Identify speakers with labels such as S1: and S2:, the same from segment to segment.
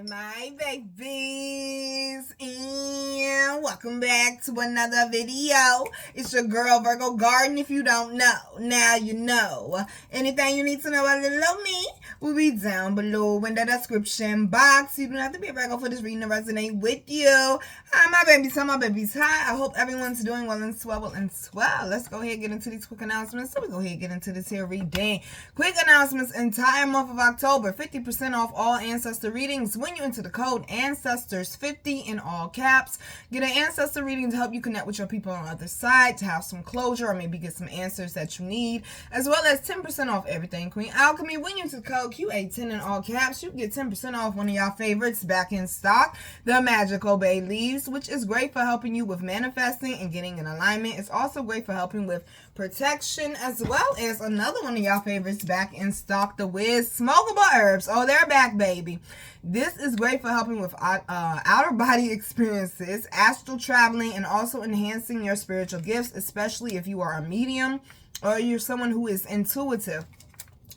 S1: My babies, and welcome back to another video. It's your girl Virgo Garden. If you don't know, now you know. Anything you need to know about little me will be down below in the description box. You don't have to be a Virgo for this reading to resonate with you. Hi my babies, hi. I hope everyone's doing well and swell and swell. Let's go ahead and get into these quick announcements. So we go ahead and get into this here reading. Quick announcements: entire month of October, 50% off all ancestor readings when you enter the code Ancestors50 in all caps. Get an ancestor reading to help you connect with your people on the other side, to have some closure or maybe get some answers that you need, as well as 10% off everything Queen Alchemy. When you enter the code QA10 in all caps, you get 10% off one of y'all favorites back in stock, the Magical Bay Leaves, which is great for helping you with manifesting and getting in alignment. It's also great for helping with protection, as well as another one of y'all favorites back in stock, the Wiz Smokable Herbs. Oh, they're back, baby. This is great for helping with outer body experiences, astral traveling, and also enhancing your spiritual gifts, especially if you are a medium or you're someone who is intuitive.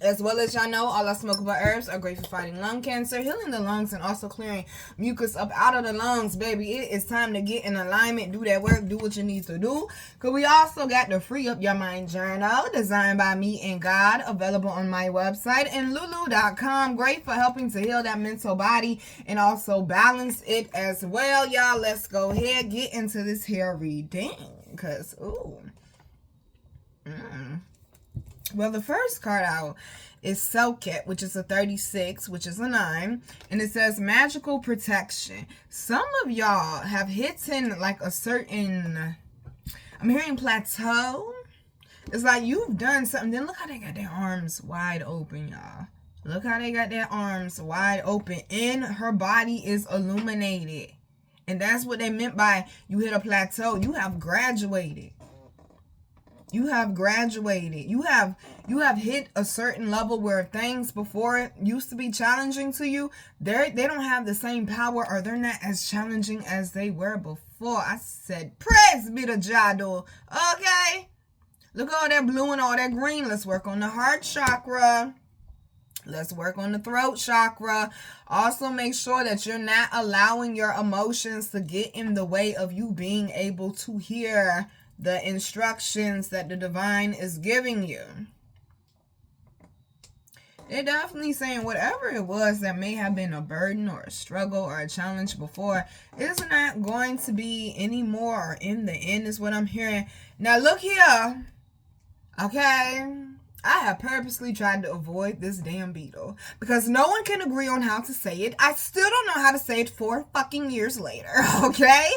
S1: As well as y'all know, all our smokable herbs are great for fighting lung cancer, healing the lungs, and also clearing mucus up out of the lungs, baby. It is time to get in alignment, do that work, do what you need to do. Because we also got the Free Up Your Mind Journal, designed by me and God, available on my website and lulu.com. Great for helping to heal that mental body and also balance it as well. Y'all, let's go ahead, get into this here reading. Because, well, the first card out is Selket, which is a 36, which is a 9. And it says magical protection. Some of y'all have hidden like a certain, I'm hearing plateau. It's like you've done something. Then look how they got their arms wide open, y'all. Look how they got their arms wide open. And her body is illuminated. And that's what they meant by you hit a plateau. You have graduated. You have graduated. You have hit a certain level where things before used to be challenging to you, they don't have the same power, or they're not as challenging as they were before. I said, praise be to Jado. Okay? Look at all that blue and all that green. Let's work on the heart chakra. Let's work on the throat chakra. Also, make sure that you're not allowing your emotions to get in the way of you being able to hear the instructions that the divine is giving you. They're definitely saying whatever it was that may have been a burden or a struggle or a challenge before is not going to be anymore in the end, is what I'm hearing. Now look here, okay? I have purposely tried to avoid this damn beetle because no one can agree on how to say it. I still don't know how to say it 4 fucking years later, okay?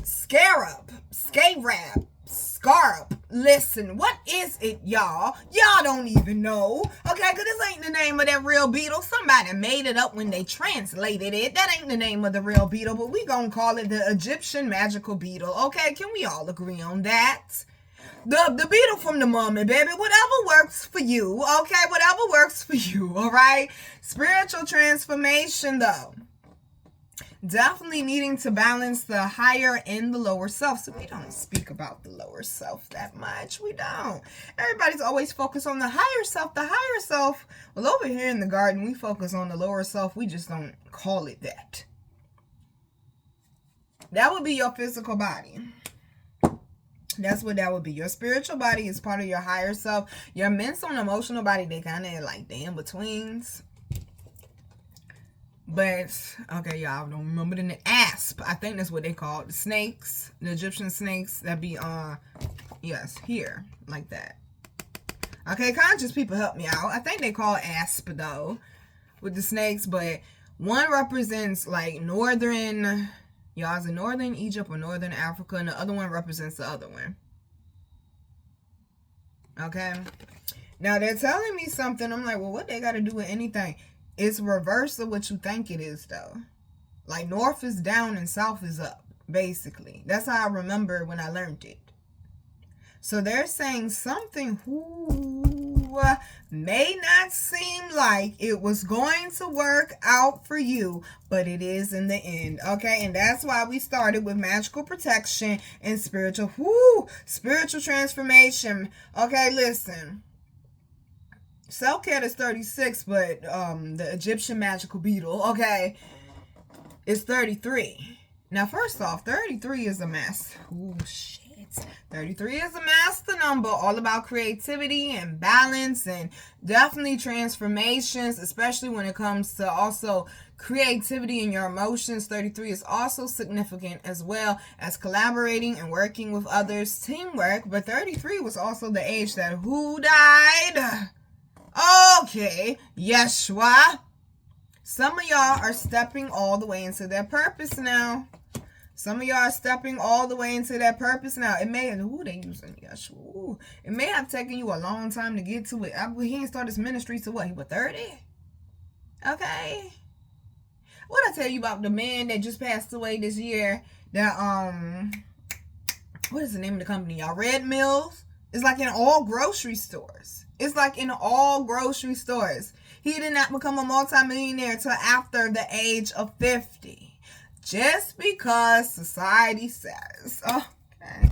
S1: Scarab, scarab. Listen, what is it, y'all? Y'all don't even know, okay? Because this ain't the name of that real beetle. Somebody made it up when they translated it. That ain't the name of the real beetle, but we gonna call it the Egyptian magical beetle, okay? Can we all agree on that? The beetle from the mummy, baby. Whatever works for you, okay? Whatever works for you, all right? Spiritual transformation, though. Definitely needing to balance the higher and the lower self. So we don't speak about the lower self that much. We don't. Everybody's always focused on the higher self. The higher self. Well, over here in the garden, we focus on the lower self. We just don't call it that. That would be your physical body. That's what that would be. Your spiritual body is part of your higher self. Your mental and emotional body, they kind of like the in-betweens. But, okay, y'all don't remember the asp. I think that's what they call it. The snakes, the Egyptian snakes that be, yes, here, like that. Okay, conscious people help me out. I think they call it asp, though, with the snakes. But one represents, like, northern, y'all, is it northern Egypt or northern Africa? And the other one represents the other one. Okay? Now, they're telling me something. I'm like, well, what they got to do with anything? It's reverse of what you think it is, though. Like, north is down and south is up, basically. That's how I remember when I learned it. So they're saying something who may not seem like it was going to work out for you, but it is in the end, okay? And that's why we started with magical protection and spiritual transformation. Okay, listen. Self-Cat is 36, but the Egyptian magical beetle, okay, is 33. Now, first off, 33 is a mess. Ooh, shit. 33 is a master number, all about creativity and balance and definitely transformations, especially when it comes to also creativity in your emotions. 33 is also significant as well as collaborating and working with others, teamwork. But 33 was also the age that who died? Okay, Yeshua. Some of y'all are stepping all the way into their purpose now. Some of y'all are stepping all the way into that purpose now. It may have, they using Yeshua. Ooh, it may have taken you a long time to get to it. He ain't started his ministry to what? He was 30? Okay. What I tell you about the man that just passed away this year? That, what is the name of the company, y'all? Red Mills? It's like in all grocery stores. It's like in all grocery stores. He did not become a multimillionaire until after the age of 50. Just because society says. Okay.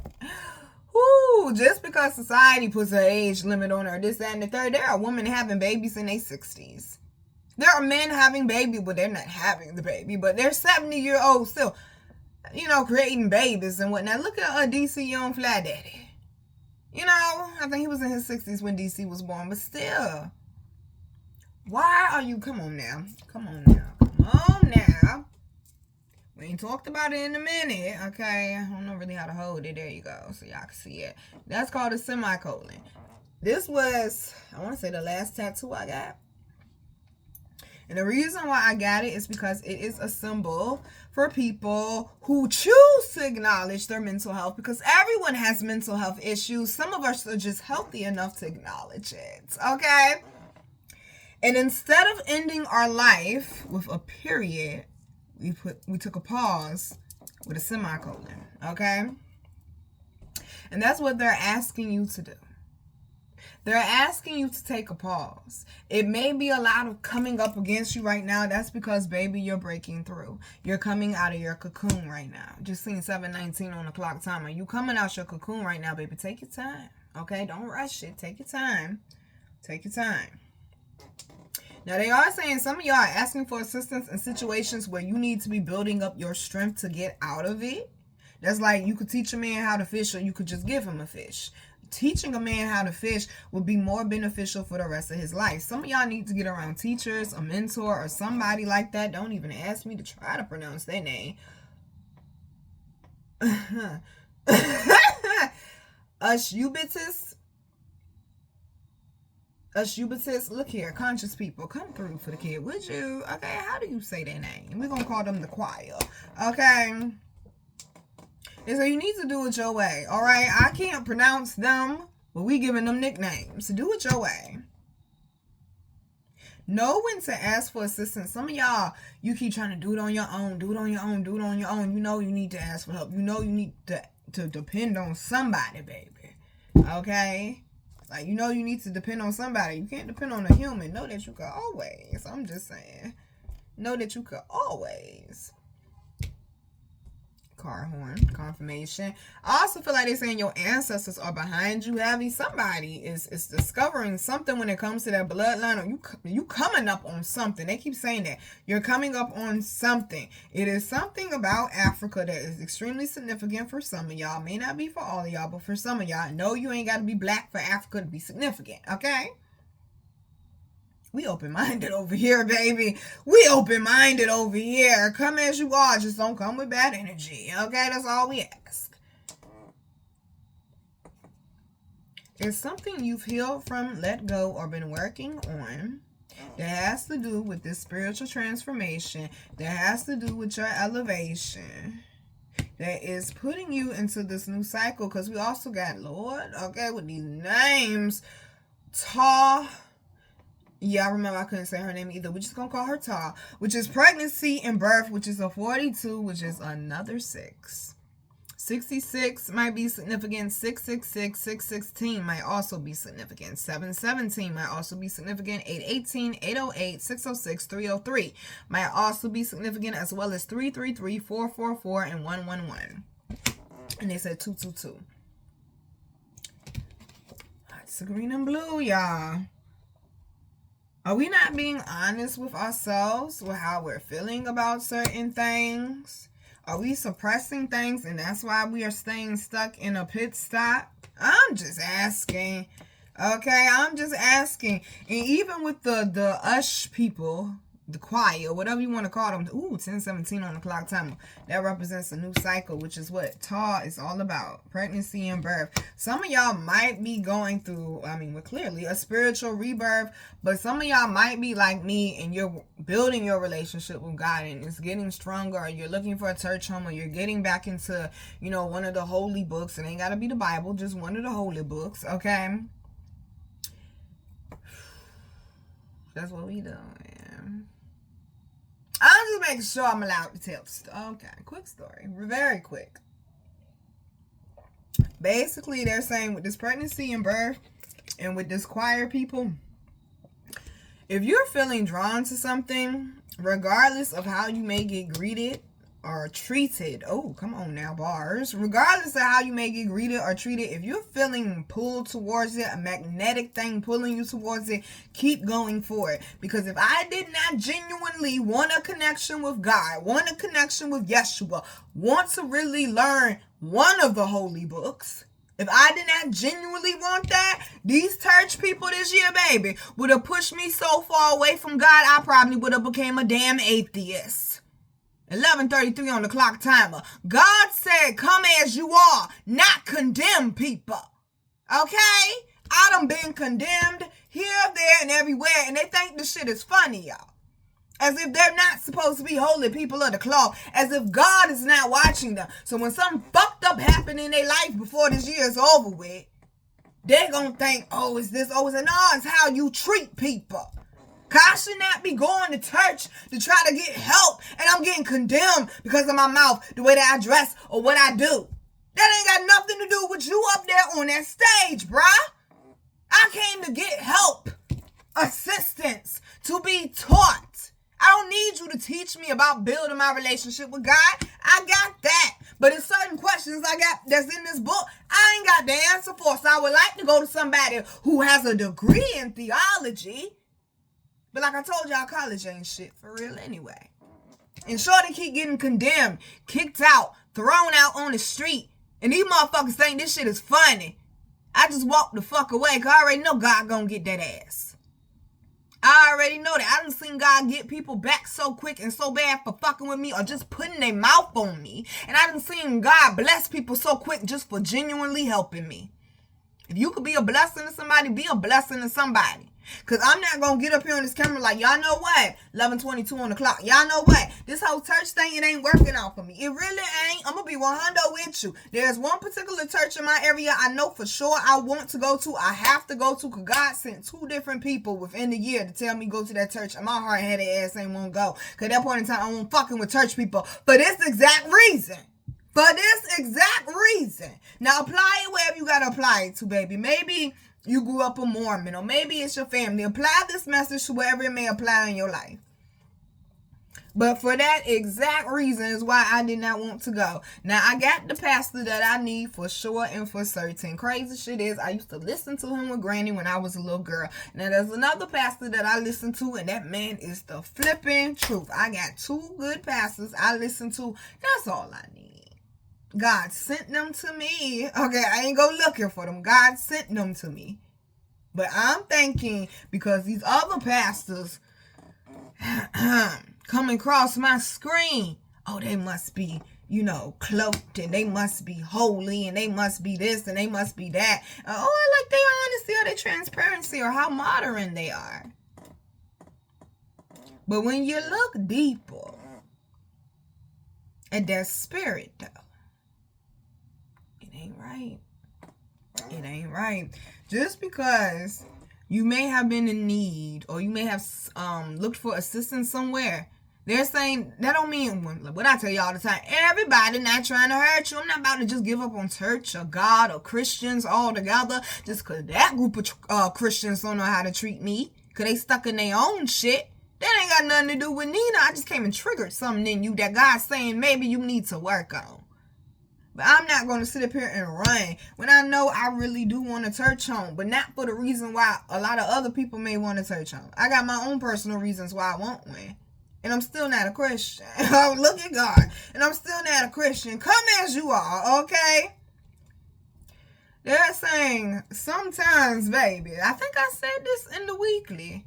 S1: Whoo, just because society puts an age limit on her, this, that, and the third. There are women having babies in their 60s. There are men having babies, but they're not having the baby. But they're 70-year-olds still, creating babies and whatnot. Look at DC Young Fly Daddy. I think he was in his 60s when DC was born. But still, why are you, come on now. We ain't talked about it in a minute, okay? I don't know really how to hold it. There you go, so y'all can see it. That's called a semicolon. This was, I want to say, the last tattoo I got. And the reason why I got it is because it is a symbol for people who choose to acknowledge their mental health, because everyone has mental health issues. Some of us are just healthy enough to acknowledge it, okay? And instead of ending our life with a period, we took a pause with a semicolon, okay? And that's what they're asking you to do. They're asking you to take a pause. It may be a lot of coming up against you right now. That's because, baby, you're breaking through. You're coming out of your cocoon right now. Just seeing 7:19 on the clock timer. You coming out your cocoon right now, baby. Take your time, okay? Don't rush it. Take your time. Take your time. Now, they are saying some of y'all are asking for assistance in situations where you need to be building up your strength to get out of it. That's like you could teach a man how to fish, or you could just give him a fish. Teaching a man how to fish would be more beneficial for the rest of his life. Some of y'all need to get around teachers, a mentor, or somebody like that. Don't even ask me to try to pronounce their name. Ashubitis, look here, conscious people, come through for the kid, would you? Okay, how do you say their name? We're going to call them the choir, okay? And so you need to do it your way, all right? I can't pronounce them, but we giving them nicknames. So do it your way. Know when to ask for assistance. Some of y'all, you keep trying to do it on your own, do it on your own, do it on your own. You know you need to ask for help. You know you need to depend on somebody, baby, okay? Like, you need to depend on somebody. You can't depend on a human. Know that you can always. I'm just saying. Know that you can always. Car horn. Confirmation. I also feel like they're saying your ancestors are behind you heavy. Somebody is discovering something when it comes to that bloodline. Or you coming up on something. They keep saying that. You're coming up on something. It is something about Africa that is extremely significant for some of y'all. May not be for all of y'all, but for some of y'all. No, you ain't got to be black for Africa to be significant. Okay? We open-minded over here, baby. We open-minded over here. Come as you are. Just don't come with bad energy. Okay? That's all we ask. It's something you've healed from, let go, or been working on that has to do with this spiritual transformation, that has to do with your elevation, that is putting you into this new cycle. Because we also got Lord, okay, with these names. Yeah, I remember I couldn't say her name either. We're just going to call her Ta, which is pregnancy and birth, which is a 42, which is another 6. 66 might be significant. 666, 616 might also be significant. 717 might also be significant. 818, 808, 606, 303 might also be significant, as well as 333, 444, and 111. And they said 222. It's green and blue, y'all. Are we not being honest with ourselves, with how we're feeling about certain things? Are we suppressing things and that's why we are staying stuck in a pit stop? I'm just asking. Okay, I'm just asking. And even with the Ush people, the choir, whatever you want to call them. Ooh, 10:17 on the clock timer. That represents a new cycle, which is what Taw is all about. Pregnancy and birth. Some of y'all might be going through, well, clearly a spiritual rebirth, but some of y'all might be like me and you're building your relationship with God and it's getting stronger, or you're looking for a church home, or you're getting back into, one of the holy books. It ain't got to be the Bible, just one of the holy books, okay? That's what we doing. I'm just making sure I'm allowed to tell the story. Okay, quick story. Very quick. Basically, they're saying with this pregnancy and birth and with this choir people, if you're feeling drawn to something, regardless of how you may get greeted or treated, oh, come on now, bars. Regardless of how you may get greeted or treated, if you're feeling pulled towards it, a magnetic thing pulling you towards it, keep going for it. Because if I did not genuinely want a connection with God, want a connection with Yeshua, want to really learn one of the holy books, if I did not genuinely want that, these church people this year, baby, would have pushed me so far away from God, I probably would have became a damn atheist. 11:33 on the clock timer. God said, come as you are, not condemn people. Okay? I done been condemned here, there, and everywhere, and they think this shit is funny, y'all. As if they're not supposed to be holy people of the cloth. As if God is not watching them. So when something fucked up happened in their life before this year is over with, they're gonna think, oh, it's this, oh, it's that. No, it's how you treat people. Cause I should not be going to church to try to get help, and I'm getting condemned because of my mouth, the way that I dress, or what I do. That ain't got nothing to do with you up there on that stage, bruh. I came to get help, assistance, to be taught. I don't need you to teach me about building my relationship with God. I got that. But there's certain questions I got that's in this book I ain't got the answer for. So I would like to go to somebody who has a degree in theology. But like I told y'all, college ain't shit for real anyway. And sure, they keep getting condemned, kicked out, thrown out on the street. And these motherfuckers think this shit is funny. I just walk the fuck away because I already know God gonna get that ass. I already know that. I done seen God get people back so quick and so bad for fucking with me or just putting their mouth on me. And I done seen God bless people so quick just for genuinely helping me. If you could be a blessing to somebody, be a blessing to somebody. Because I'm not going to get up here on this camera like, y'all know what? 11:22 on the clock. Y'all know what? This whole church thing, it ain't working out for me. It really ain't. I'm going to be 100 with you. There's one particular church in my area I know for sure I want to go to. I have to go to because God sent 2 different people within the year to tell me go to that church. And my hard-headed ass ain't want to go. Because at that point in time, I won't fucking with church people for this exact reason. For this exact reason. Now, apply it wherever you got to apply it to, baby. Maybe you grew up a Mormon, or maybe it's your family. Apply this message to wherever it may apply in your life. But for that exact reason is why I did not want to go. Now, I got the pastor that I need for sure and for certain. Crazy shit is, I used to listen to him with Granny when I was a little girl. Now, there's another pastor that I listen to, and that man is the flipping truth. I got 2 good pastors I listen to. That's all I need. God sent them to me. Okay, I ain't go looking for them. God sent them to me. But I'm thinking, because these other pastors come across my screen, oh, they must be, cloaked, and they must be holy, and they must be this, and they must be that. Oh, I like their honesty or their transparency or how modern they are. But when you look deeper at their spirit, though, ain't right. It ain't right. Just because you may have been in need or you may have looked for assistance somewhere, they're saying that don't mean what I tell you all the time. Everybody not trying to hurt you. I'm not about to just give up on church or God or Christians altogether just because that group of Christians don't know how to treat me because they stuck in their own shit. That ain't got nothing to do with Nina. I just came and triggered something in you that God's saying maybe you need to work on. But I'm not going to sit up here and run when I know I really do want a church home, but not for the reason why a lot of other people may want a church home. I got my own personal reasons why I want one. And I'm still not a Christian. Oh, look at God. And I'm still not a Christian. Come as you are, okay? They're saying, sometimes, baby, I think I said this in the weekly,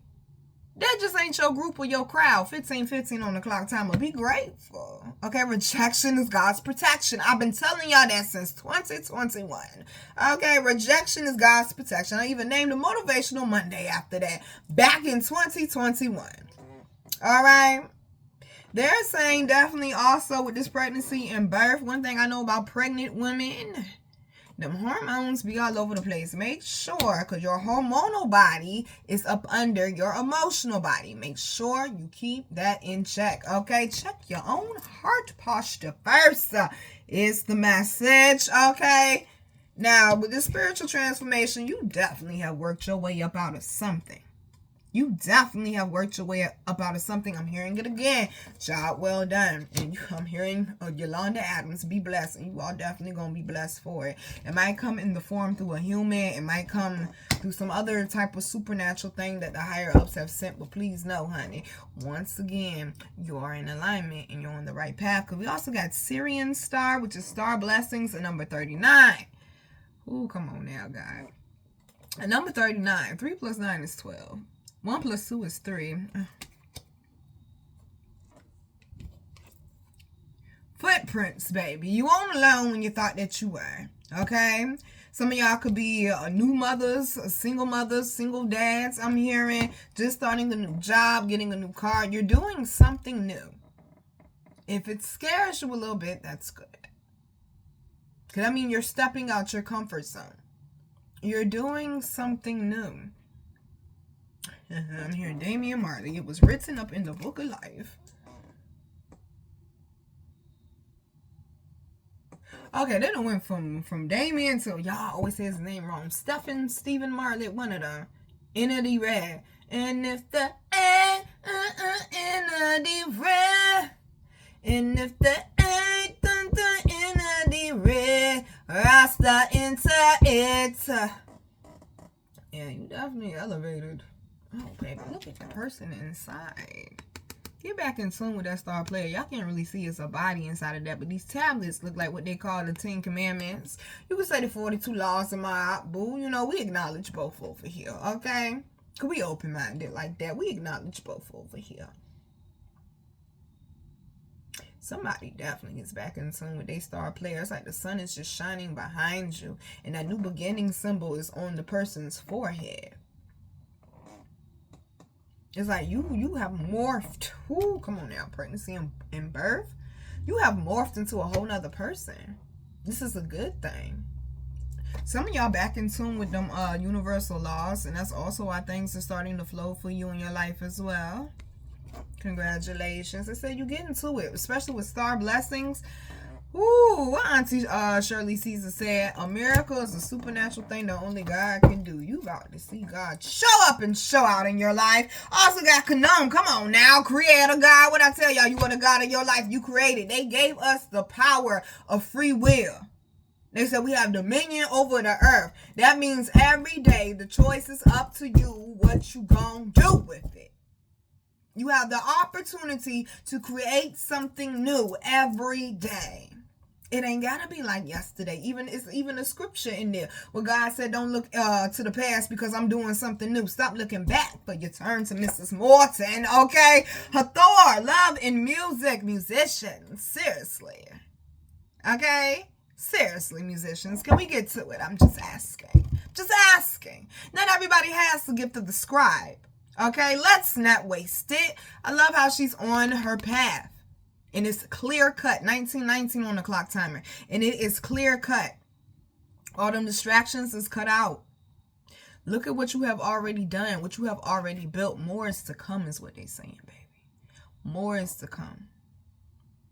S1: that just ain't your group or your crowd. 15:15 on the clock timer. Be grateful. Okay, rejection is God's protection. I've been telling y'all that since 2021. Okay, rejection is God's protection. I even named a Motivational Monday after that. Back in 2021. All right. They're saying definitely also with this pregnancy and birth. One thing I know about pregnant women, them hormones be all over the place. Make sure, because your hormonal body is up under your emotional body. Make sure you keep that in check, okay? Check your own heart posture first is the message, okay? Now, with this spiritual transformation, you definitely have worked your way up out of something. You definitely have worked your way up out of something. I'm hearing it again. Job well done. And I'm hearing Yolanda Adams, be blessed. And you all definitely going to be blessed for it. It might come in the form through a human. It might come through some other type of supernatural thing that the higher ups have sent. But please know, honey, once again, you are in alignment and you're on the right path. Because we also got Syrian Star, which is Star Blessings, and number 39. Ooh, come on now, God. And number 39, 3 plus 9 is 12. 1 plus 2 is 3. Footprints, baby. You weren't alone when you thought that you were. Okay? Some of y'all could be new mothers, single dads. I'm hearing just starting a new job, getting a new car. You're doing something new. If it scares you a little bit, that's good. Because I mean, you're stepping out your comfort zone. You're doing something new. I'm hearing Damian Marley. It was written up in the book of life. Okay, they done went from Damian to, y'all always say his name wrong, Stephen Marley, one of them. Entity Red. And if the entity red, and if the entity red, Rasta into it. Yeah, you definitely elevated. Oh, baby, look at the person inside. Get back in tune with that star player. Y'all can't really see it's a body inside of that, but these tablets look like what they call the 10 Commandments. You could say the 42 laws of my boo. You know, we acknowledge both over here, okay? Because we open-minded like that. We acknowledge both over here. Somebody definitely gets back in tune with their star player. It's like the sun is just shining behind you, and that new beginning symbol is on the person's forehead. It's like you have morphed. Ooh, come on now, pregnancy and birth. You have morphed into a whole nother person. This is a good thing. Some of y'all back in tune with them universal laws, and that's also why things are starting to flow for you in your life as well. Congratulations. I said you get into it, especially with star blessings. Ooh, what Auntie Shirley Caesar said, a miracle is a supernatural thing that only God can do. You about to see God show up and show out in your life. Also got Kanum. Come on now, creator God. What I tell y'all, you are the God of your life. You created. They gave us the power of free will. They said we have dominion over the earth. That means every day the choice is up to you what you gonna do with it. You have the opportunity to create something new every day. It ain't gotta be like yesterday. It's even a scripture in there where God said, don't look to the past because I'm doing something new. Stop looking back for your turn to Mrs. Morton, okay? Hathor, love and music, musicians. Seriously. Okay? Seriously, musicians. Can we get to it? I'm just asking. Just asking. Not everybody has the gift of the scribe. Okay? Let's not waste it. I love how she's on her path. And it's clear cut. 1919 on the clock timer. And it is clear cut. All them distractions is cut out. Look at what you have already done. What you have already built. More is to come is what they're saying, baby. More is to come.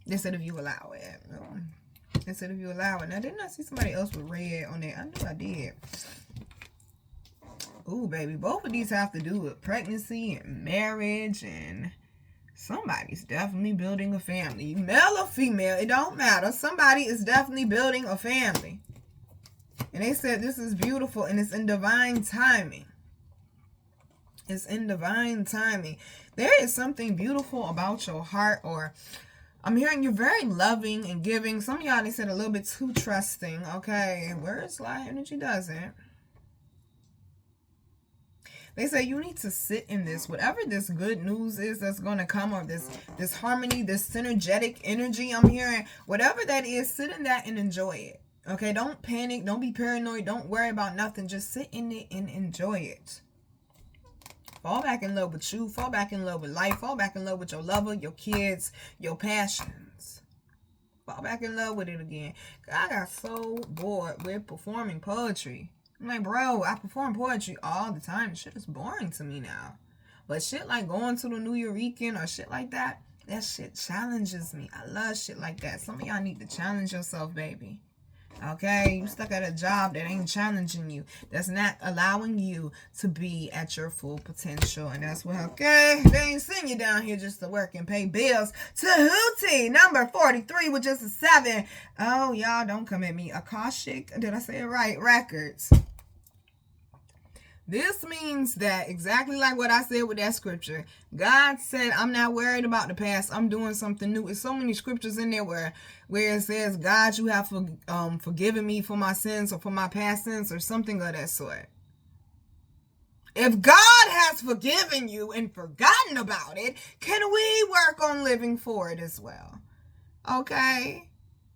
S1: They said if you allow it. They said if you allow it. Now, didn't I see somebody else with red on there? I knew I did. Ooh, baby. Both of these have to do with pregnancy and marriage and Somebody's definitely building a family. Male or female, it don't matter. Somebody is definitely building a family. And they said this is beautiful and it's in divine timing. It's in divine timing. There is something beautiful about your heart, or I'm hearing you're very loving and giving. Some of y'all, they said a little bit too trusting. Okay, where's light energy doesn't. They say you need to sit in this. Whatever this good news is that's going to come, or this harmony, this synergetic energy I'm hearing, whatever that is, sit in that and enjoy it. Okay, don't panic. Don't be paranoid. Don't worry about nothing. Just sit in it and enjoy it. Fall back in love with you. Fall back in love with life. Fall back in love with your lover, your kids, your passions. Fall back in love with it again. I got so bored with performing poetry. I'm like, bro, I perform poetry all the time. Shit is boring to me now. But shit like going to the New Eurekan or shit like that, that shit challenges me. I love shit like that. Some of y'all need to challenge yourself, baby. Okay? You stuck at a job that ain't challenging you. That's not allowing you to be at your full potential. And that's what, okay? They ain't send you down here just to work and pay bills. Tahuti, number 43 with just a 7. Oh, y'all, don't come at me. Akashic, did I say it right? Records. This means that exactly like what I said with that scripture. God said, I'm not worried about the past. I'm doing something new. There's so many scriptures in there where it says, God, you have forgiven me for my sins or for my past sins or something of that sort. If God has forgiven you and forgotten about it, can we work on living for it as well? Okay?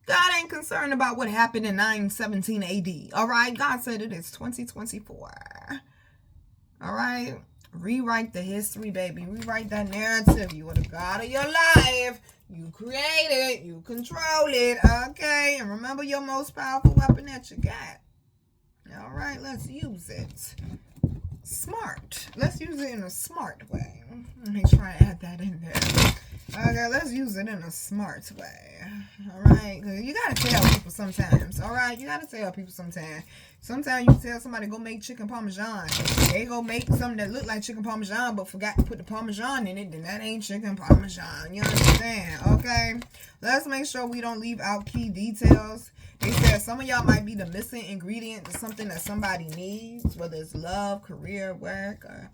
S1: God ain't concerned about what happened in 917 AD. All right? God said it is 2024. All right, rewrite the history, baby. Rewrite that narrative. You are the God of your life. You create it. You control it. Okay, and remember your most powerful weapon that you got. All right, let's use it. Smart. Let's use it in a smart way. Let me try to add that in there. Okay, let's use it in a smart way. All right, you gotta tell people sometimes. All right, you gotta tell people sometimes. Sometimes you tell somebody go make chicken parmesan. They go make something that look like chicken parmesan, but forgot to put the parmesan in it. Then that ain't chicken parmesan. You understand? Okay, let's make sure we don't leave out key details. They said some of y'all might be the missing ingredient to something that somebody needs, whether it's love, career, work, or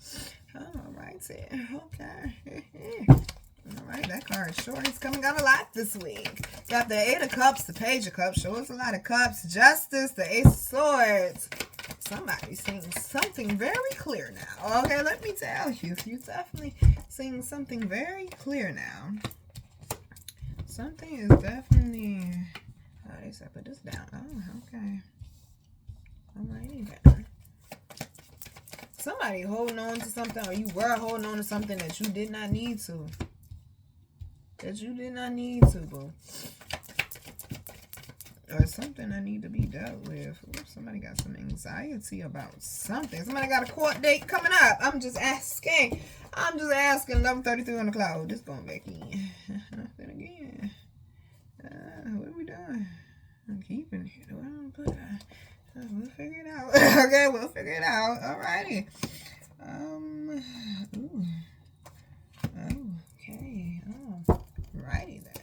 S1: all right, okay. All right, that card sure is coming out a lot this week. Got the 8 of Cups, the Page of Cups. Show us a lot of cups. Justice, the Ace of Swords. Somebody's seeing something very clear now. Okay, let me tell you. You're definitely seeing something very clear now. Something is definitely... Oh, they said put this down. Oh, okay. Alrighty then. Somebody holding on to something, or you were holding on to something that you did not need to. Boo. Or something that need to be dealt with. Ooh, somebody got some anxiety about something. Somebody got a court date coming up. I'm just asking. 11:33 on the cloud. This going back in. Then again. What are we doing? I'm keeping it. We'll figure it out. Okay, we'll figure it out. Alrighty. Ooh. Okay. Oh. Righty then.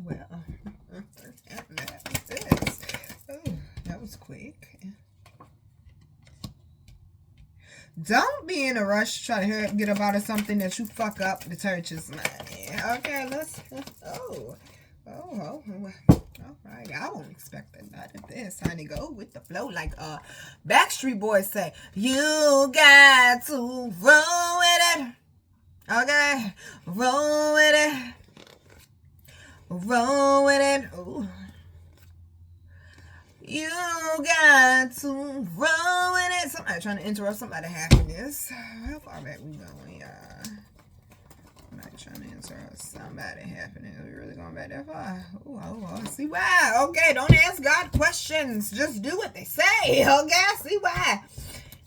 S1: Well. That was quick. Don't be in a rush to try to hurry up, get up out of something that you fuck up the church's money. Okay, let's. All right, I won't expect a lot of this, honey. Go with the flow, like Backstreet Boys say. You got to roll with it. Okay, roll with it. Roll with it. Ooh. You got to roll with it. Somebody trying to interrupt somebody's happiness. How far back we going, y'all? Somebody trying to interrupt somebody's happiness. We really going back that far? Oh, see why. Okay, don't ask God questions. Just do what they say. Okay, I see why.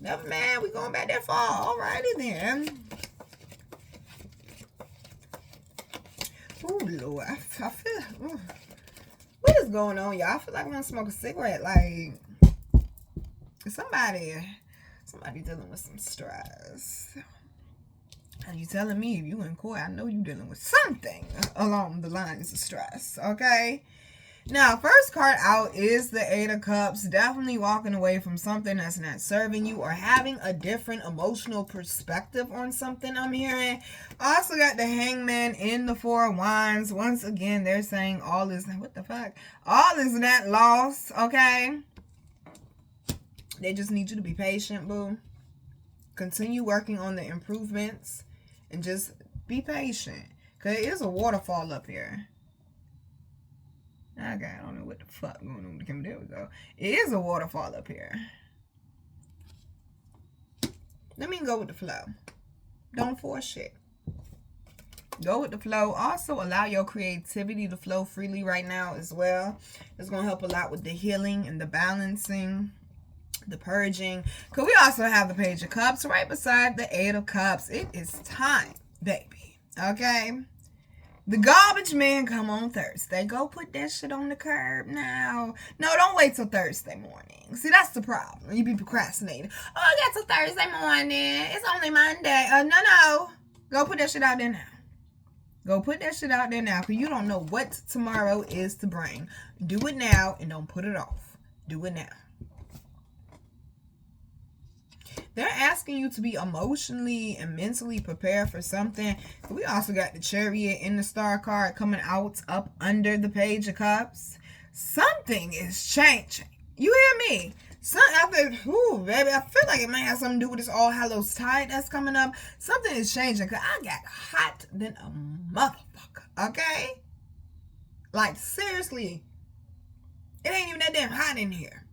S1: Never mind, we going back that far. Alrighty then. Oh, Lord. I feel... Ooh. What is going on, y'all? I feel like I'm gonna smoke a cigarette. Like, Somebody dealing with some stress. And you telling me if you in court, I know you dealing with something along the lines of stress, okay? Now, first card out is the Eight of Cups. Definitely walking away from something that's not serving you or having a different emotional perspective on something, I'm hearing. Also got the Hangman in the Four of Wands. Once again, they're saying all is, what the fuck? All is not lost, okay? They just need you to be patient, boo. Continue working on the improvements and just be patient. Because it is a waterfall up here. Okay, I don't know what the fuck going on with the camera. There we go. It is a waterfall up here. Let me go with the flow. Don't force shit. Go with the flow. Also, allow your creativity to flow freely right now as well. It's going to help a lot with the healing and the balancing, the purging. Because we also have the Page of Cups right beside the Eight of Cups. It is time, baby. Okay? The garbage man come on Thursday. Go put that shit on the curb now. No, don't wait till Thursday morning. See, that's the problem. You be procrastinating. Oh, I got till Thursday morning. It's only Monday. No. Go put that shit out there now. Go put that shit out there now. Because you don't know what tomorrow is to bring. Do it now and don't put it off. Do it now. They're asking you to be emotionally and mentally prepared for something. We also got the Chariot in the Star card coming out up under the Page of Cups. Something is changing. You hear me? Baby, I feel like it might have something to do with this All Hallows Tide that's coming up. Something is changing because I got hot than a motherfucker, okay? Like, seriously. It ain't even that damn hot in here.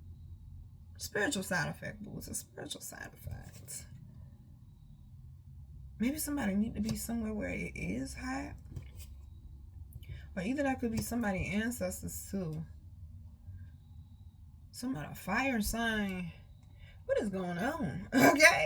S1: Spiritual side effect, but it's a spiritual side effect. Maybe somebody need to be somewhere where it is hot. Or either that could be somebody's ancestors too. Somebody, a fire sign. What is going on? Okay?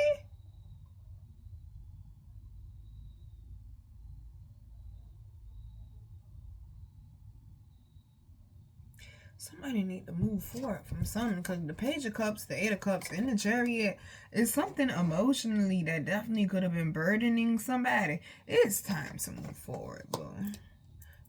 S1: Somebody need to move forward from something, because the Page of Cups, the Eight of Cups, and the Chariot is something emotionally that definitely could have been burdening somebody. It's time to move forward, boo.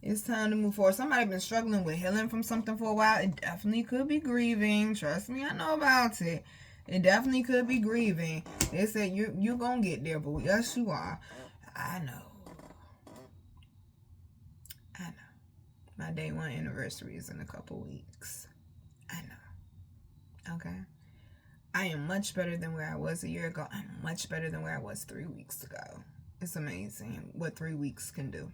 S1: It's time to move forward. Somebody been struggling with healing from something for a while. It definitely could be grieving. Trust me, I know about it. It definitely could be grieving. They said you're going to get there, boo. Yes, you are. I know. My day 1 anniversary is in a couple weeks. I know. Okay? I am much better than where I was a year ago. I'm much better than where I was 3 weeks ago. It's amazing what 3 weeks can do.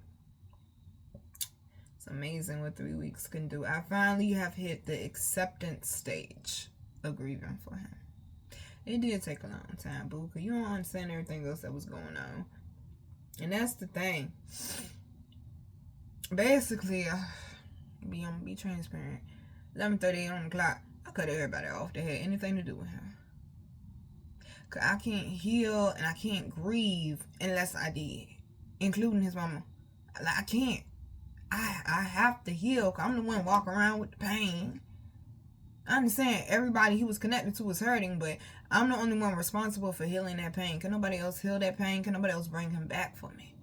S1: It's amazing what 3 weeks can do. I finally have hit the acceptance stage of grieving for him. It did take a long time, boo, because you don't understand everything else that was going on. And that's the thing. Basically, be transparent. 11:38 on the clock. I cut everybody off that had anything to do with him. Cause I can't heal and I can't grieve unless I did, including his mama. Like, I can't. I have to heal. Cause I'm the one walking around with the pain. I understand everybody he was connected to was hurting, but I'm the only one responsible for healing that pain. Can nobody else heal that pain? Can nobody else bring him back for me?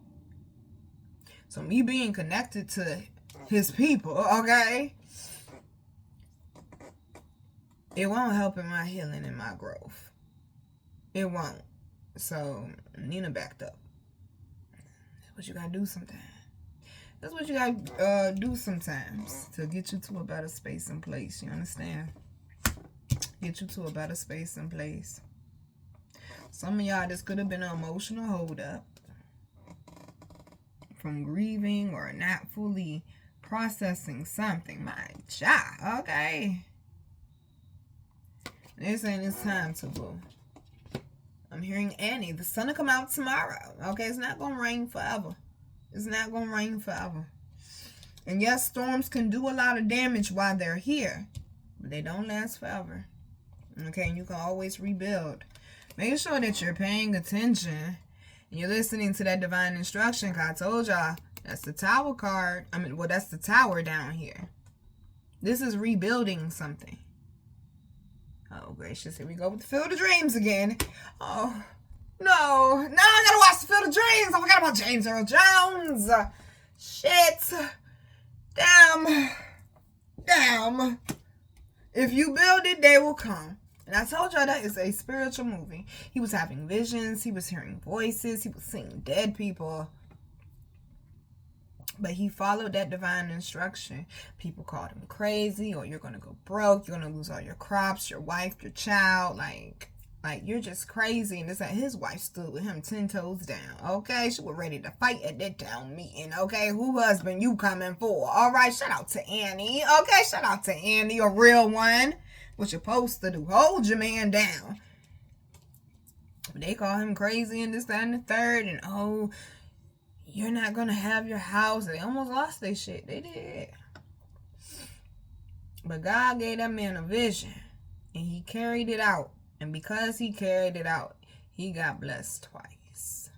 S1: So me being connected to his people, okay, it won't help in my healing and my growth. It won't. So Nina backed up. That's what you gotta do sometimes. That's what you gotta do sometimes to get you to a better space and place. You understand? Get you to a better space and place. Some of y'all, this could have been an emotional holdup from grieving or not fully processing something. My job, okay? This ain't his time to boo. I'm hearing Annie. The sun will come out tomorrow. Okay, it's not going to rain forever. It's not going to rain forever. And yes, storms can do a lot of damage while they're here, but they don't last forever. Okay, and you can always rebuild. Make sure that you're paying attention and you're listening to that divine instruction. Cause I told y'all, that's the Tower card. That's the Tower down here. This is rebuilding something. Oh, gracious. Here we go with the Field of Dreams again. Oh, no. No, I gotta watch the Field of Dreams. I forgot about James Earl Jones. Shit. Damn. If you build it, they will come. And I told y'all that is a spiritual movie. He was having visions. He was hearing voices. He was seeing dead people. But he followed that divine instruction. People called him crazy, or you're going to go broke. You're going to lose all your crops, your wife, your child. Like you're just crazy. And it's like his wife stood with him 10 toes down. Okay? She was ready to fight at that town meeting. Okay? Who husband you coming for? All right? Shout out to Annie. Okay? Shout out to Annie, a real one. What you're supposed to do. Hold your man down. But they call him crazy and this, that, and the third. And oh, you're not going to have your house. They almost lost their shit. They did. But God gave that man a vision. And he carried it out. And because he carried it out, he got blessed twice.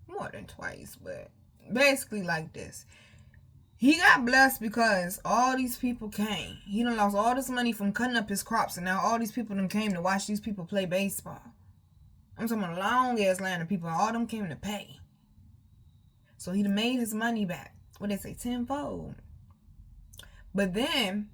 S1: More than twice, but basically like this. He got blessed because all these people came. He done lost all this money from cutting up his crops. And now all these people done came to watch these people play baseball. I'm talking about a long-ass line of people. All them came to pay. So he made his money back. What they say, tenfold. But then,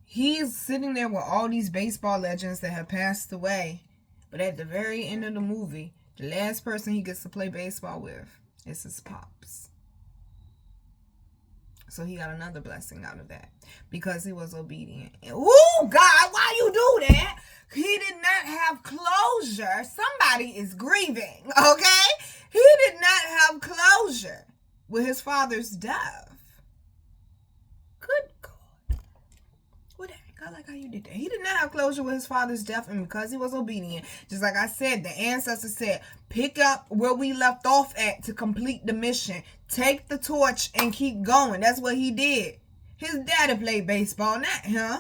S1: he's sitting there with all these baseball legends that have passed away. But at the very end of the movie, the last person he gets to play baseball with is his pops. So he got another blessing out of that. Because he was obedient. Oh, God, why you do that? He did not have closure. Somebody is grieving, okay? He did not have closure with his father's death. Good God. What the heck? I like how you did that. He did not have closure with his father's death, and because he was obedient, just like I said, the ancestors said, pick up where we left off at to complete the mission. Take the torch and keep going. That's what he did. His daddy played baseball, not him.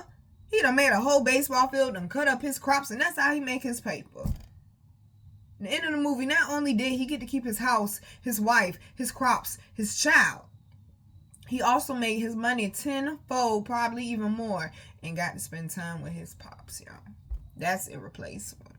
S1: He done made a whole baseball field and cut up his crops, and that's how he make his paper. At the end of the movie, not only did he get to keep his house, his wife, his crops, his child, he also made his money tenfold, probably even more, and got to spend time with his pops, y'all. That's irreplaceable.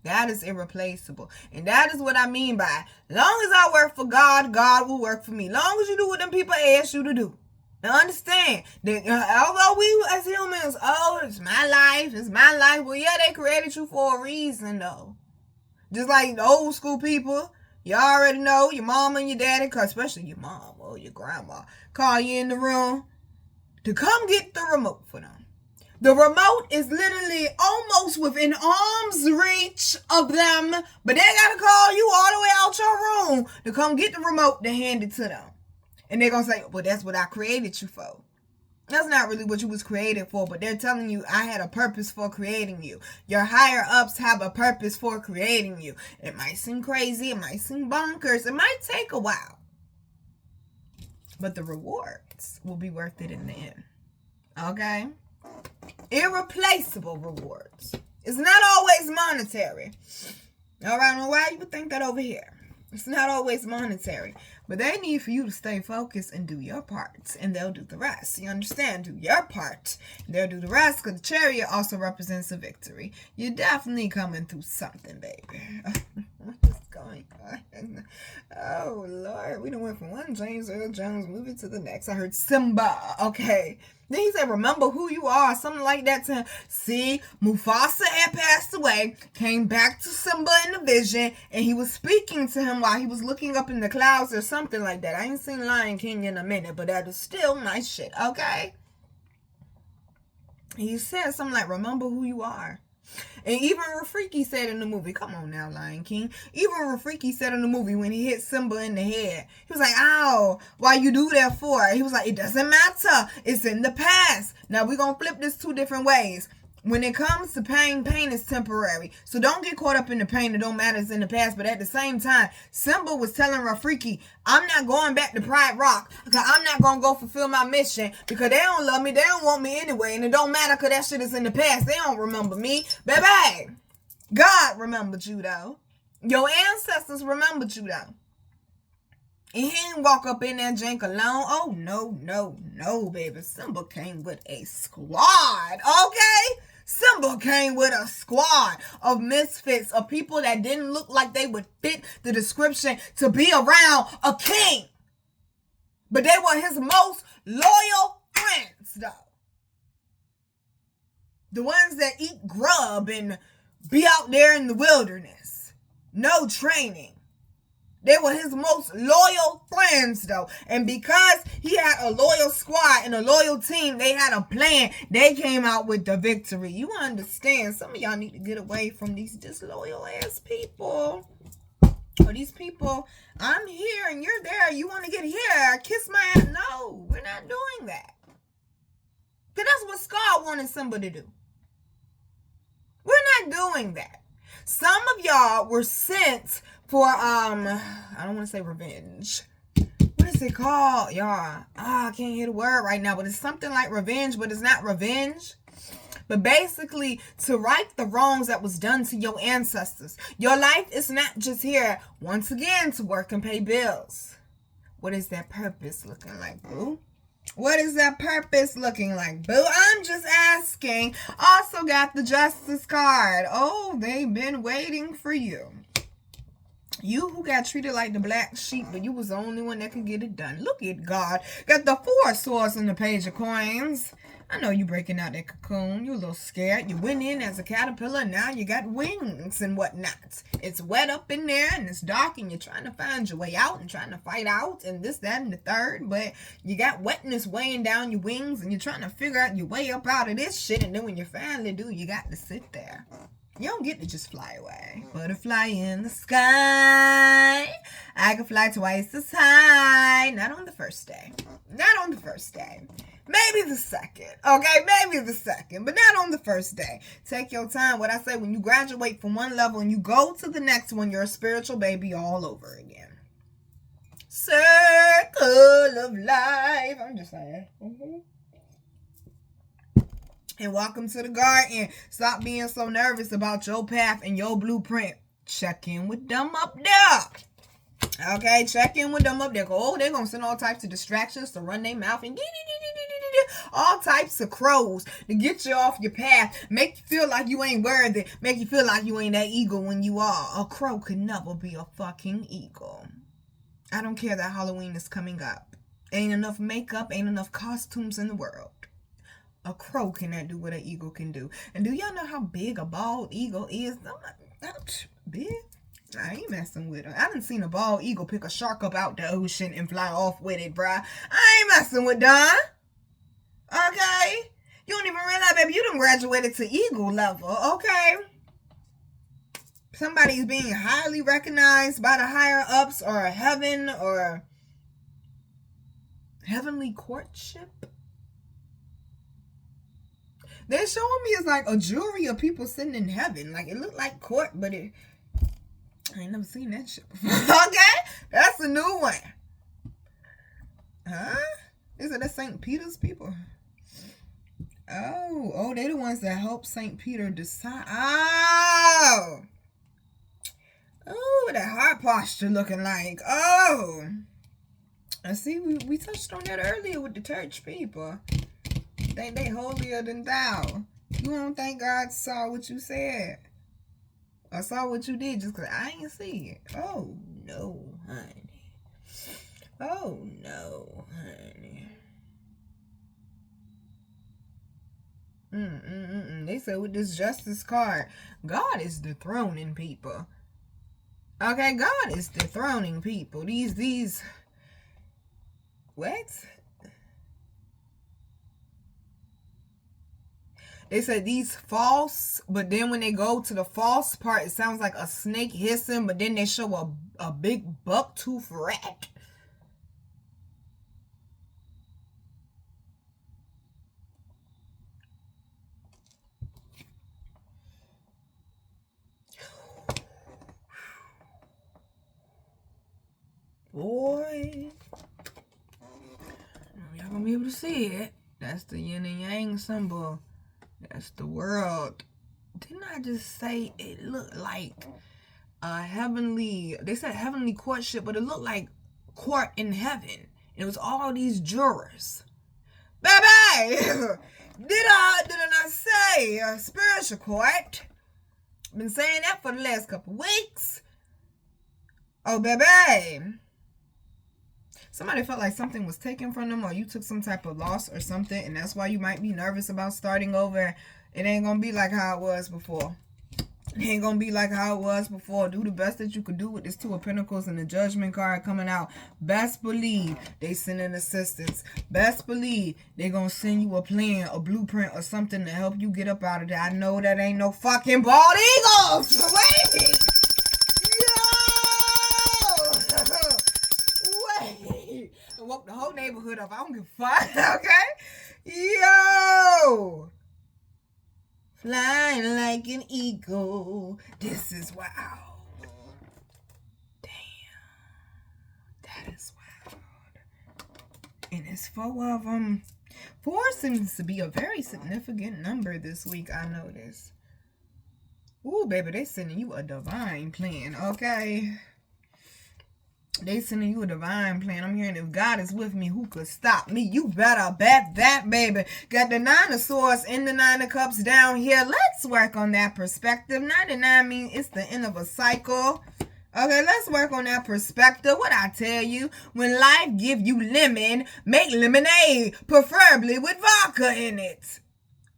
S1: That is irreplaceable. And that is what I mean by, long as I work for God, God will work for me. Long as you do what them people ask you to do. Now understand that although we as humans, oh, it's my life. Well, yeah, they created you for a reason, though. Just like the old school people, you already know your mom and your daddy, especially your mom or your grandma, call you in the room to come get the remote for them. The remote is literally almost within arm's reach of them, but they gotta call you all the way out your room to come get the remote to hand it to them. And they're gonna say, well, that's what I created you for. That's not really what you was created for, but they're telling you, I had a purpose for creating you. Your higher ups have a purpose for creating you. It might seem crazy, it might seem bonkers, it might take a while. But the rewards will be worth it in the end. Okay? Irreplaceable rewards. It's not always monetary. All right, now why you would think that over here? It's not always monetary. But they need for you to stay focused and do your part. And they'll do the rest. You understand? Do your part. They'll do the rest because the chariot also represents a victory. You're definitely coming through something, baby. What is going on? Oh, Lord. We done went from one James Earl Jones movie to the next. I heard Simba. Okay. Then he said, remember who you are. Something like that to him. See, Mufasa had passed away, came back to Simba in the vision, and he was speaking to him while he was looking up in the clouds or something like that. I ain't seen Lion King in a minute, but that is still nice shit, okay? He said something like, remember who you are. And even Rafiki said in the movie, come on now, Lion King. Even Rafiki said in the movie when he hit Simba in the head, he was like, ow, why you do that for? He was like, it doesn't matter. It's in the past. Now we're going to flip this two different ways. When it comes to pain, pain is temporary. So don't get caught up in the pain that don't matter, it's in the past. But at the same time, Simba was telling Rafiki, I'm not going back to Pride Rock because I'm not going to go fulfill my mission because they don't love me. They don't want me anyway. And it don't matter because that shit is in the past. They don't remember me. Baby, God remembered you though. Your ancestors remembered you though. And he didn't walk up in that jank alone. Oh, no, baby. Simba came with a squad, okay? came with a squad of misfits, of people that didn't look like they would fit the description to be around a king. But they were his most loyal friends, though. The ones that eat grub and be out there in the wilderness. No training. They were his most loyal friends, though. And because he had a loyal squad and a loyal team, they had a plan. They came out with the victory. You understand? Some of y'all need to get away from these disloyal ass people. Or these people, I'm here and you're there. You want to get here. Kiss my ass. No, we're not doing that. Because that's what Scar wanted Simba to do. We're not doing that. Some of y'all were sent for, I don't want to say revenge. What is it called, y'all? I can't hear the word right now, but it's something like revenge, but it's not revenge. But basically, to right the wrongs that was done to your ancestors. Your life is not just here, once again, to work and pay bills. What is that purpose looking like, boo? What is that purpose looking like, boo? I'm just asking. Also got the Justice card. Oh, they've been waiting for you. You who got treated like the black sheep, but you was the only one that could get it done. Look at God. Got the 4 swords in the Page of Coins. I know you breaking out that cocoon. You a little scared. You went in as a caterpillar. Now you got wings and whatnot. It's wet up in there and it's dark and you're trying to find your way out and trying to fight out and this, that, and the third. But you got wetness weighing down your wings and you're trying to figure out your way up out of this shit. And then when you finally do, you got to sit there. You don't get to just fly away. Butterfly in the sky. I can fly twice as high. Not on the first day. Not on the first day. Maybe the second. Okay, maybe the second. But not on the first day. Take your time. What I say, when you graduate from one level and you go to the next one, you're a spiritual baby all over again. Circle of life. I'm just saying. And welcome to the garden. Stop being so nervous about your path and your blueprint. Check in with them up there. Okay, check in with them up there. Oh, they're going to send all types of distractions to run their mouth and all types of crows to get you off your path. Make you feel like you ain't worthy. Make you feel like you ain't that eagle when you are. A crow could never be a fucking eagle. I don't care that Halloween is coming up. Ain't enough makeup, ain't enough costumes in the world. A crow cannot do what an eagle can do. And do y'all know how big a bald eagle is? Big? I ain't messing with her. I done seen a bald eagle pick a shark up out the ocean and fly off with it, bruh. I ain't messing with Don. Okay? You don't even realize, baby, you done graduated to eagle level, okay? Somebody's being highly recognized by the higher ups or heaven or heavenly courtship. They're showing me it's like a jury of people sitting in heaven. Like, it looked like court, but I ain't never seen that shit before. Okay? That's a new one. Huh? Is it the St. Peter's people? Oh, they're the ones that help St. Peter decide. Oh, what that heart posture looking like. Oh. I see we touched on that earlier with the church people. Think they holier than thou. You don't think God saw what you said or saw what you did just because I ain't see it. Oh no, honey. Oh no, honey. They said with this justice card, God is dethroning people. Okay, God is dethroning people. These what? They said these false, but then when they go to the false part, it sounds like a snake hissing, but then they show a big buck-tooth rat. Boy. Y'all gonna be able to see it. That's the yin and yang symbol. That's the world. Didn't I just say it looked like a heavenly, they said heavenly courtship, but it looked like court in heaven. It was all these jurors. Baby! Didn't I say spiritual court? Been saying that for the last couple weeks. Oh, baby. Somebody felt like something was taken from them, or you took some type of loss or something, and that's why you might be nervous about starting over. It ain't gonna be like how it was before. It ain't gonna be like how it was before. Do the best that you could do with this Two of Pentacles and the Judgment card coming out. Best believe they sending assistance. Best believe they gonna send you a plan, a blueprint, or something to help you get up out of there. I know that ain't no fucking bald eagles. Wait. Wait. I woke the whole neighborhood up. I don't give a fuck. Okay? Yo. Flying like an eagle. This is wow. Damn. That is wild. And it's 4 of them. 4 seems to be a very significant number this week, I noticed. Ooh, baby, they sending you a divine plan, okay? They sending you a divine plan. I'm hearing if God is with me, who could stop me? You better bet that, baby. Got the 9 of Swords and the 9 of Cups down here. Let's work on that perspective. 99 means it's the end of a cycle. Okay, let's work on that perspective. What I tell you, when life give you lemon, make lemonade, preferably with vodka in it.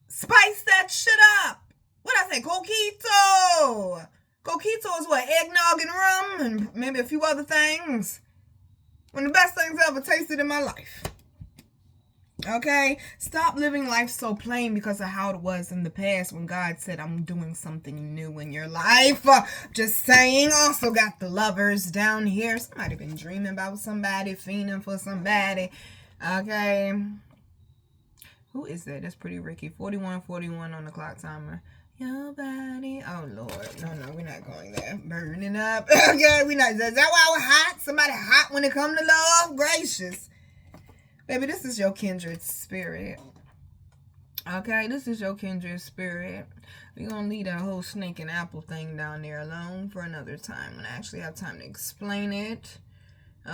S1: Spice that shit up. What I say, coquito. Coquito is what? Eggnog and rum and maybe a few other things. One of the best things I ever tasted in my life. Okay? Stop living life so plain because of how it was in the past when God said, I'm doing something new in your life. Just saying. Also got the Lovers down here. Somebody been dreaming about somebody, fiending for somebody. Okay? Who is that? That's pretty Ricky. 4141 on the clock timer. Your body. Oh, Lord. No, we're not going there. Burning up. Okay, we're not. Is that why we're hot? Somebody hot when it comes to love? Gracious. Baby, this is your kindred spirit. Okay, this is your kindred spirit. We're going to leave that whole snake and apple thing down there alone for another time when I actually have time to explain it.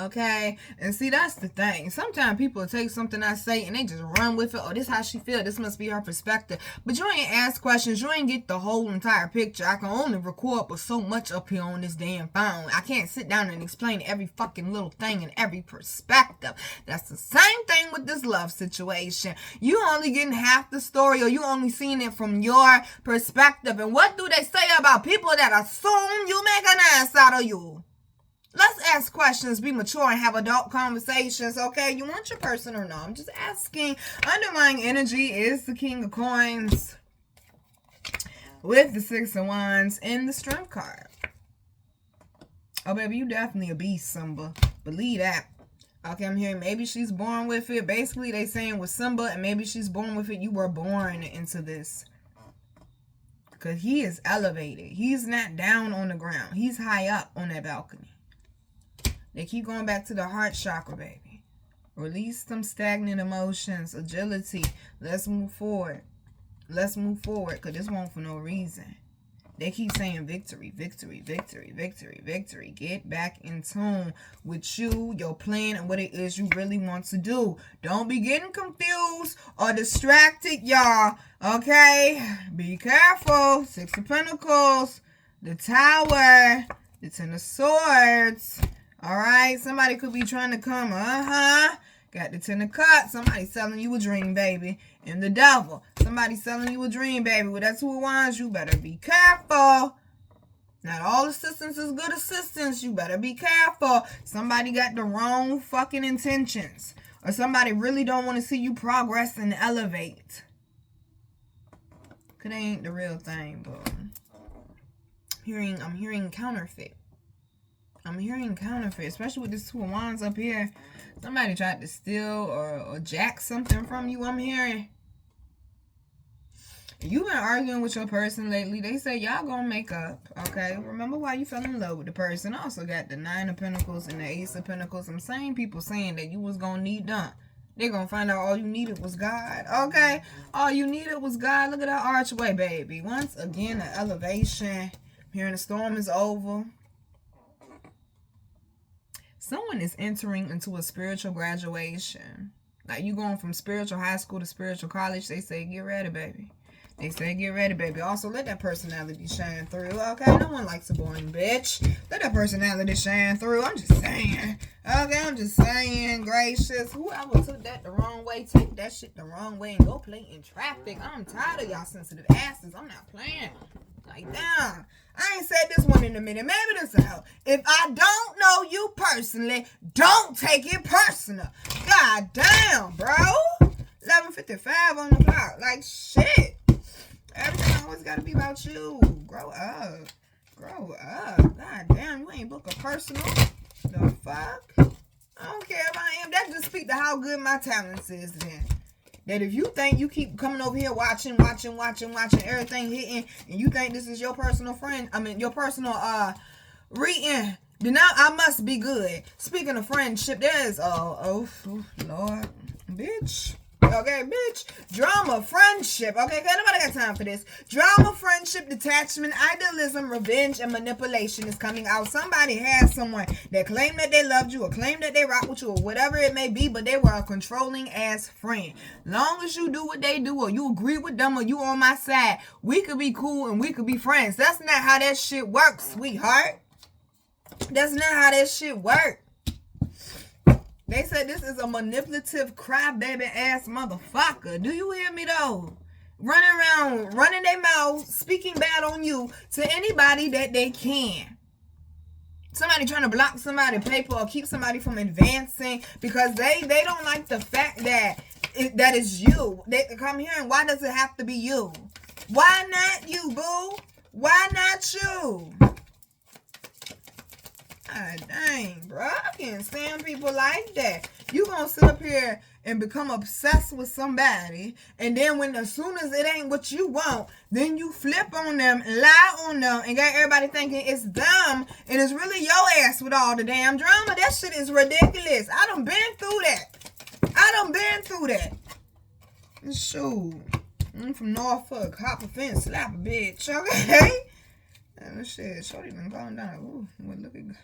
S1: Okay, and see, that's the thing. Sometimes people take something I say and they just run with it. Oh, this is how she feel. This must be her perspective. But you ain't ask questions. You ain't get the whole entire picture. I can only record but so much up here on this damn phone. I can't sit down and explain every fucking little thing and every perspective. That's the same thing with this love situation. You only getting half the story, or you only seeing it from your perspective. And what do they say about people that assume you make an ass out of you? Let's ask questions, be mature, and have adult conversations, okay? You want your person or no? I'm just asking. Underlying energy is the King of Coins with the 6 of Wands and the Strength card. Oh, baby, you definitely a beast, Simba. Believe that. Okay, I'm hearing maybe she's born with it. Basically, they saying with Simba, and maybe she's born with it. You were born into this. Because he is elevated. He's not down on the ground. He's high up on that balcony. They keep going back to the heart chakra, baby. Release some stagnant emotions. Agility. Let's move forward. Let's move forward, because this won't for no reason. They keep saying victory, victory, victory, victory, victory. Get back in tune with you, your plan, and what it is you really want to do. Don't be getting confused or distracted, y'all. Okay? Be careful. 6 of Pentacles. The Tower. The 10 of Swords. All right, somebody could be trying to come, got the 10 of Cups. Somebody selling you a dream, baby. And the Devil. Somebody selling you a dream, baby. With that 2 of Wands, you better be careful. Not all assistance is good assistance. You better be careful. Somebody got the wrong fucking intentions. Or somebody really don't want to see you progress and elevate. Because they ain't the real thing, but I'm hearing counterfeit. I'm hearing counterfeit, especially with this 2 of Wands up here. Somebody tried to steal or jack something from you, I'm hearing. You've been arguing with your person lately. They say y'all gonna make up, okay? Remember why you fell in love with the person. Also got the 9 of Pentacles and the Ace of Pentacles. Some same people saying that you was gonna need done. They're gonna find out all you needed was God, okay? All you needed was God. Look at that archway, baby. Once again, the elevation. I'm hearing the storm is over. Someone is entering into a spiritual graduation. Like, you going from spiritual high school to spiritual college, they say, get ready, baby. They say, get ready, baby. Also, let that personality shine through, okay? No one likes a boring bitch. Let that personality shine through. I'm just saying. Okay, I'm just saying, gracious. Whoever took that the wrong way, take that shit the wrong way and go play in traffic. I'm tired of y'all sensitive asses. I'm not playing. Like, damn. I ain't said this one in a minute. Maybe this will help. If I don't know you personally, don't take it personal. God damn, bro. 11:55 on the clock. Like, shit. Everything always gotta be about you. Grow up. Grow up. God damn, you ain't book a personal. The fuck? I don't care if I am. That just speak to how good my talents is then. That if you think you keep coming over here watching, everything hitting, and you think this is your personal friend, your personal reading, then I must be good. Speaking of friendship, there's oh Lord, bitch. Okay, bitch. Drama, friendship. Okay, nobody got time for this. Drama, friendship, detachment, idealism, revenge, and manipulation is coming out. Somebody has someone that claimed that they loved you or claimed that they rock with you or whatever it may be, but they were a controlling ass friend. Long as you do what they do or you agree with them or you on my side, we could be cool and we could be friends. That's not how that shit works, sweetheart. That's not how that shit works. They said this is a manipulative, crybaby ass motherfucker. Do you hear me though? Running around, running their mouth, speaking bad on you to anybody that they can. Somebody trying to block somebody's paper or keep somebody from advancing because they don't like the fact that that is you. They come here and why does it have to be you? Why not you, boo? Why not you? God dang, bro. I can't stand people like that. You gonna sit up here and become obsessed with somebody, and then as soon as it ain't what you want, then you flip on them, lie on them, and got everybody thinking it's them, and it's really your ass with all the damn drama. That shit is ridiculous. I done been through that. Shoot. I'm from Norfolk. Hop a fence, slap a bitch, okay? Oh, shit. Shorty done gone down. Ooh, well, look at that.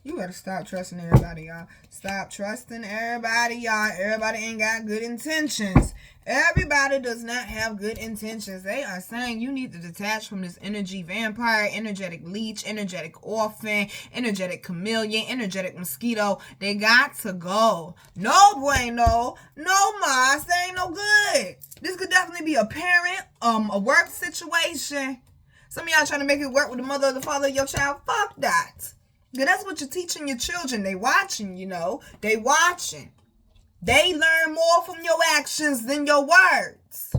S1: You better stop trusting everybody, y'all. Stop trusting everybody, y'all. Everybody ain't got good intentions. Everybody does not have good intentions. They are saying you need to detach from this energy vampire, energetic leech, energetic orphan, energetic chameleon, energetic mosquito. They got to go. No bueno. No mas. They ain't no good. This could definitely be a parent, a work situation. Some of y'all trying to make it work with the mother or the father of your child. Fuck that. Because that's what you're teaching your children. They watching, you know. They watching. They learn more from your actions than your words.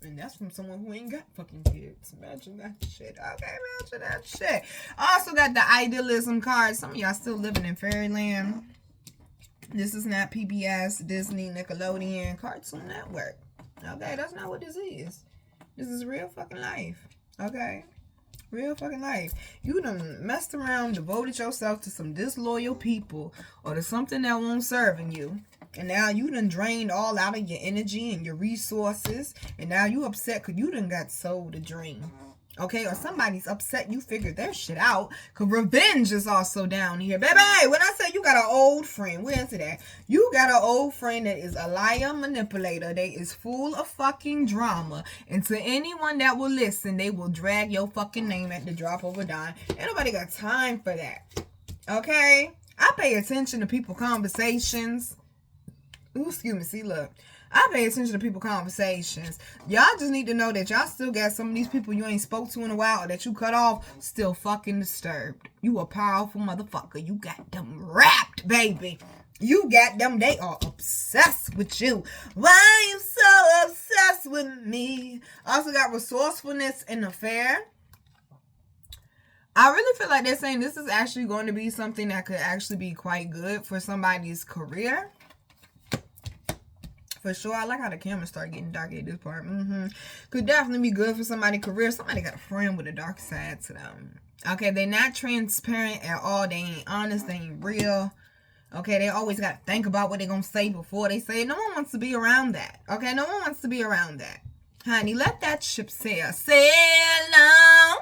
S1: And that's from someone who ain't got fucking kids. Imagine that shit. Okay, imagine that shit. I also got the idealism card. Some of y'all still living in fairyland. This is not PBS, Disney, Nickelodeon, Cartoon Network. Okay, that's not what this is. This is real fucking life. Okay? Real fucking life. You done messed around, devoted yourself to some disloyal people or to something that won't serve you. And now you done drained all out of your energy and your resources. And now you upset because you done got sold a dream. Okay? Or somebody's upset you figured their shit out. Because revenge is also down here. Baby, when I say you got an old friend, where is it at? You got an old friend that is a liar manipulator. They is full of fucking drama. And to anyone that will listen, they will drag your fucking name at the drop of a dime. Ain't nobody got time for that. Okay? I pay attention to people's conversations. Ooh, excuse me. See, look. I pay attention to people's conversations. Y'all just need to know that y'all still got some of these people you ain't spoke to in a while or that you cut off still fucking disturbed. You a powerful motherfucker. You got them wrapped, baby. You got them. They are obsessed with you. Why are you so obsessed with me? Also got resourcefulness and affair. I really feel like they're saying this is actually going to be something that could actually be quite good for somebody's career. For sure. I like how the camera started getting dark at this part. Could definitely be good for somebody's career. Somebody got a friend with a dark side to them. Okay, they're not transparent at all. They ain't honest. They ain't real. Okay, they always got to think about what they're going to say before they say it. No one wants to be around that. Okay, no one wants to be around that. Honey, let that ship sail. Sail on.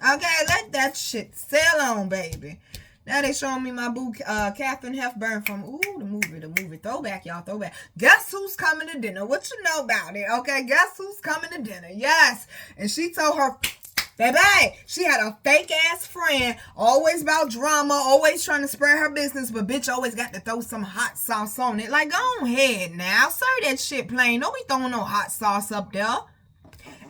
S1: Okay, let that shit sail on, baby. Now they showing me my boo, Katharine Hepburn from, the movie. Throwback, y'all, throwback. Guess who's coming to dinner? What you know about it? Okay, guess who's coming to dinner? Yes. And she told her, baby, she had a fake ass friend, always about drama, always trying to spread her business, but bitch always got to throw some hot sauce on it. Like, go ahead now, serve that shit plain. Don't be throwing no hot sauce up there.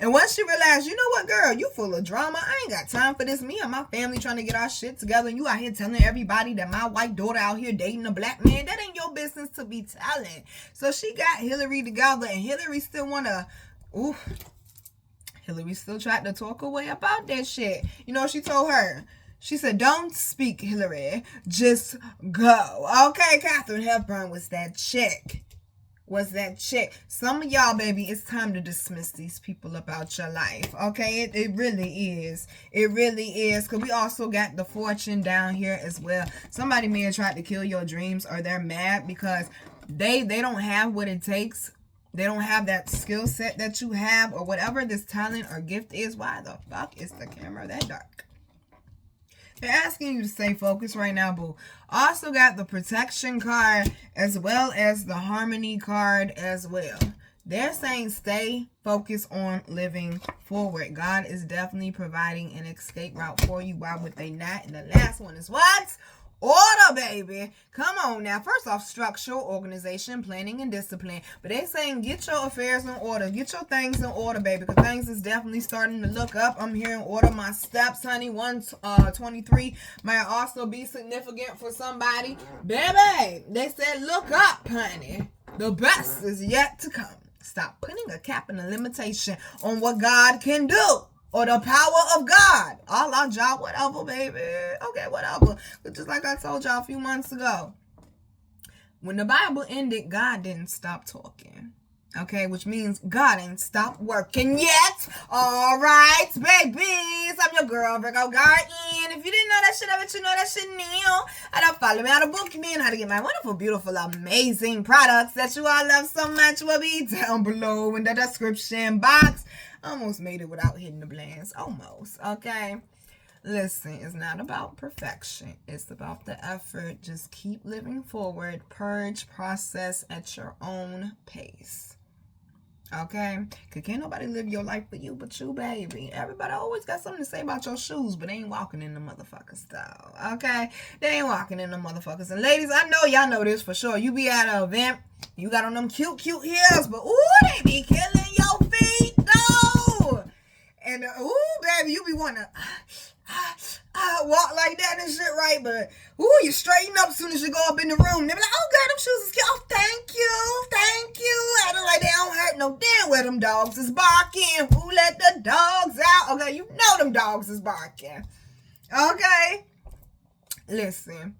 S1: And once she realized, you know what, girl, you full of drama. I ain't got time for this. Me and my family trying to get our shit together, and you out here telling everybody that my white daughter out here dating a black man. That ain't your business to be telling. So she got Hillary together, and Hillary still Hillary still tried to talk her way about that shit. You know what she told her? She said, don't speak, Hillary. Just go. Okay, Katharine Hepburn was that chick. Some of y'all, baby, it's time to dismiss these people about your life. Okay, it really is. It really is. Because we also got the fortune down here as well. Somebody may have tried to kill your dreams, or they're mad because they don't have what it takes. They don't have that skill set that you have, or whatever this talent or gift is. Why the fuck is the camera that dark? They're asking you to stay focused right now, boo. Also got the protection card as well as the harmony card as well. They're saying stay focused on living forward. God is definitely providing an escape route for you. Why would they not? And the last one is what? Order, baby. Come on now. First off, structure, organization, planning, and discipline. But they saying get your affairs in order. Get your things in order, baby. Because things is definitely starting to look up. I'm here in order. My steps, honey. 123 might also be significant for somebody. Baby, they said look up, honey. The best is yet to come. Stop putting a cap and a limitation on what God can do. Or the power of God. Allah, y'all, whatever, baby. Okay, whatever. But just like I told y'all a few months ago, when the Bible ended, God didn't stop talking. Okay, which means God ain't stopped working yet. All right, babies. I'm your girl, Virgo Garden. If you didn't know that shit, I bet you know that shit now. How to follow me, how to book me, and how to get my wonderful, beautiful, amazing products that you all love so much will be down below in the description box. Almost made it without hitting the blends. Almost. Okay. Listen, it's not about perfection. It's about the effort. Just keep living forward. Purge, process at your own pace. Okay? Because can't nobody live your life for you but you, baby. Everybody always got something to say about your shoes, but they ain't walking in the motherfuckers, though. Okay? They ain't walking in the motherfuckers. And ladies, I know y'all know this for sure. You be at an event, you got on them cute heels, but ooh, they be killing your feet, though. And ooh, baby, you be wanting to walk like that and shit, right? But ooh, you straighten up as soon as you go up in the room. They be like, oh, God, them shoes is cute. Oh, thank you. Acting like they don't hurt no damn well. Them dogs is barking. Who let the dogs out? Okay, you know them dogs is barking. Okay? Listen.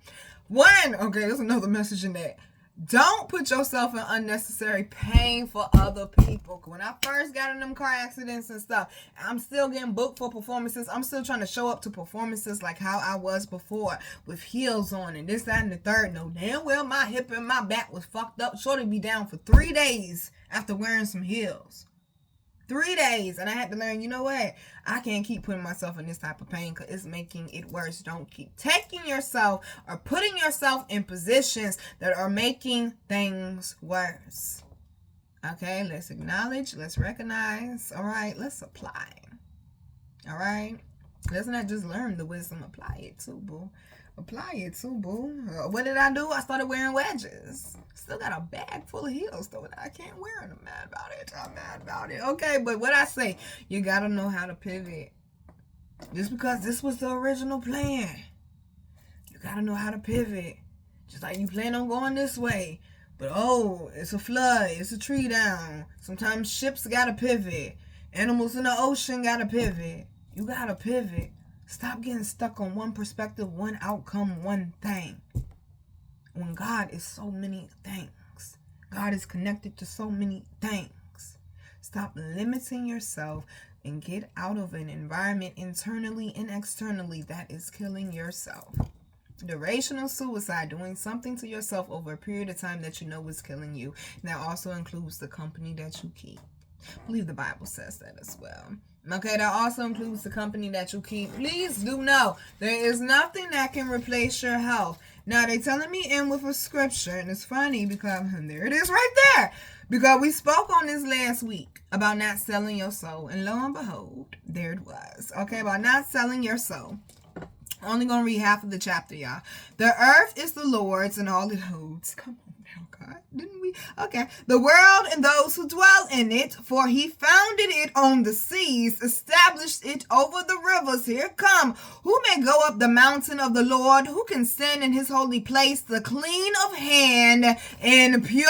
S1: There's another message in that. Don't put yourself in unnecessary pain for other people. When I first got in them car accidents and stuff, I'm still getting booked for performances. I'm still trying to show up to performances like how I was before, with heels on and this, that, and the third. No, damn well my hip and my back was fucked up. Shorty be down for 3 days after wearing some heels. 3 days. And I had to learn, you know what? I can't keep putting myself in this type of pain because it's making it worse. Don't keep taking yourself or putting yourself in positions that are making things worse. Okay, let's acknowledge. Let's recognize. All right, let's apply. All right? Let's not just learn the wisdom. Apply it too, boo. Apply it too, boo. What did I do? I started wearing wedges. Still got a bag full of heels, though, that I can't wear, and I'm mad about it. Okay, but what I say, you gotta know how to pivot. Just because this was the original plan, you gotta know how to pivot. Just like you plan on going this way, but oh, it's a flood, it's a tree down. Sometimes ships gotta pivot. Animals in the ocean gotta pivot. You gotta pivot. Stop getting stuck on one perspective, one outcome, one thing. When God is so many things. God is connected to so many things. Stop limiting yourself and get out of an environment internally and externally that is killing yourself. Durational suicide, doing something to yourself over a period of time that you know is killing you. And that also includes the company that you keep. I believe the Bible says that as well. Okay, that also includes the company that you keep. Please do know there is nothing that can replace your health. Now, they telling me in with a scripture, and it's funny because there it is right there. Because we spoke on this last week about not selling your soul, and lo and behold, there it was. Okay, about not selling your soul. Only gonna read half of the chapter, y'all. The earth is the Lord's and all it holds. Come on now, God. Didn't we? Okay. The world and those who dwell in it, for he founded it on the seas, established it over the rivers. Here come. Who may go up the mountain of the Lord? Who can stand in his holy place? The clean of hand and pure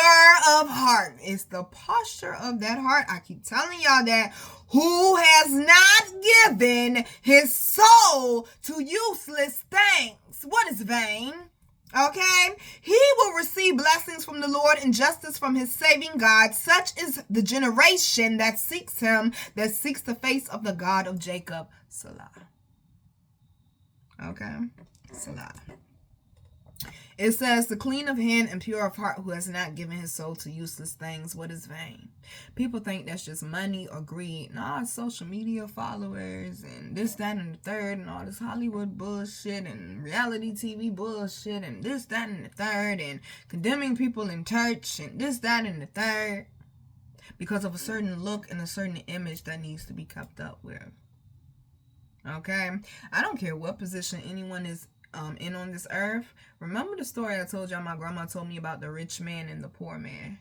S1: of heart. It's the posture of that heart. I keep telling y'all that. Who has not given his soul to useless things. What is vain? Okay? He will receive blessings from the Lord and justice from his saving God. Such is the generation that seeks him, that seeks the face of the God of Jacob. Salah. Okay? Salah. It says, the clean of hand and pure of heart, who has not given his soul to useless things. What is vain? People think that's just money or greed. No, it's social media followers and this, that, and the third, and all this Hollywood bullshit and reality TV bullshit and this, that, and the third, and condemning people in church and this, that, and the third because of a certain look and a certain image that needs to be kept up with. Okay? I don't care what position anyone is in on this earth. Remember the story I told y'all my grandma told me about the rich man and the poor man,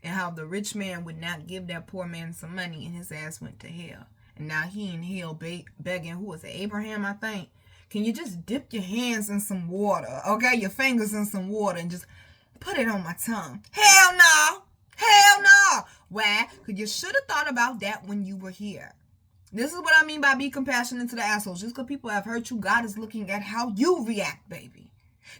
S1: and how the rich man would not give that poor man some money and his ass went to hell, and now he in hell begging, who was it, Abraham, I think, can you just dip your hands in some water, okay, your fingers in some water, and just put it on my tongue? Hell no. Hell no. Why? Because you should have thought about that when you were here. This is what I mean by be compassionate to the assholes. Just because people have hurt you, God is looking at how you react, baby.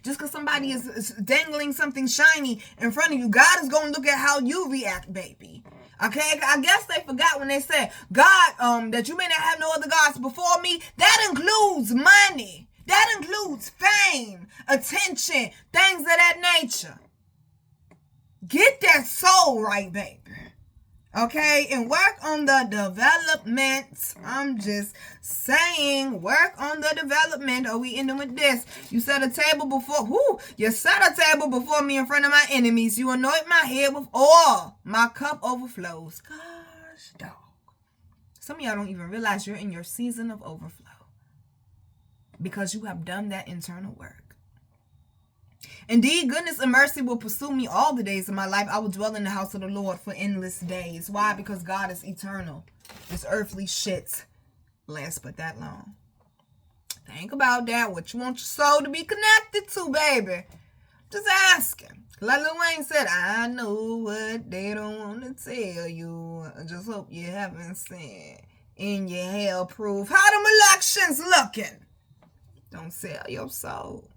S1: Just because somebody is dangling something shiny in front of you, God is going to look at how you react, baby. Okay? I guess they forgot when they said, God, that you may not have no other gods before me. That includes money. That includes fame, attention, things of that nature. Get that soul right, baby. Okay, and work on the development. I'm just saying, work on the development. Are we ending with this? You set a table before, you set a table before me in front of my enemies. You anoint my head with oil. My cup overflows. Gosh, dog. Some of y'all don't even realize you're in your season of overflow because you have done that internal work. Indeed, goodness and mercy will pursue me all the days of my life. I will dwell in the house of the Lord for endless days. Why? Because God is eternal. This earthly shit lasts but that long. Think about that. What you want your soul to be connected to, baby. Just asking. Like Lil Wayne said, I know what they don't want to tell you. I just hope you haven't seen in your hell proof. How them elections looking? Don't sell your soul.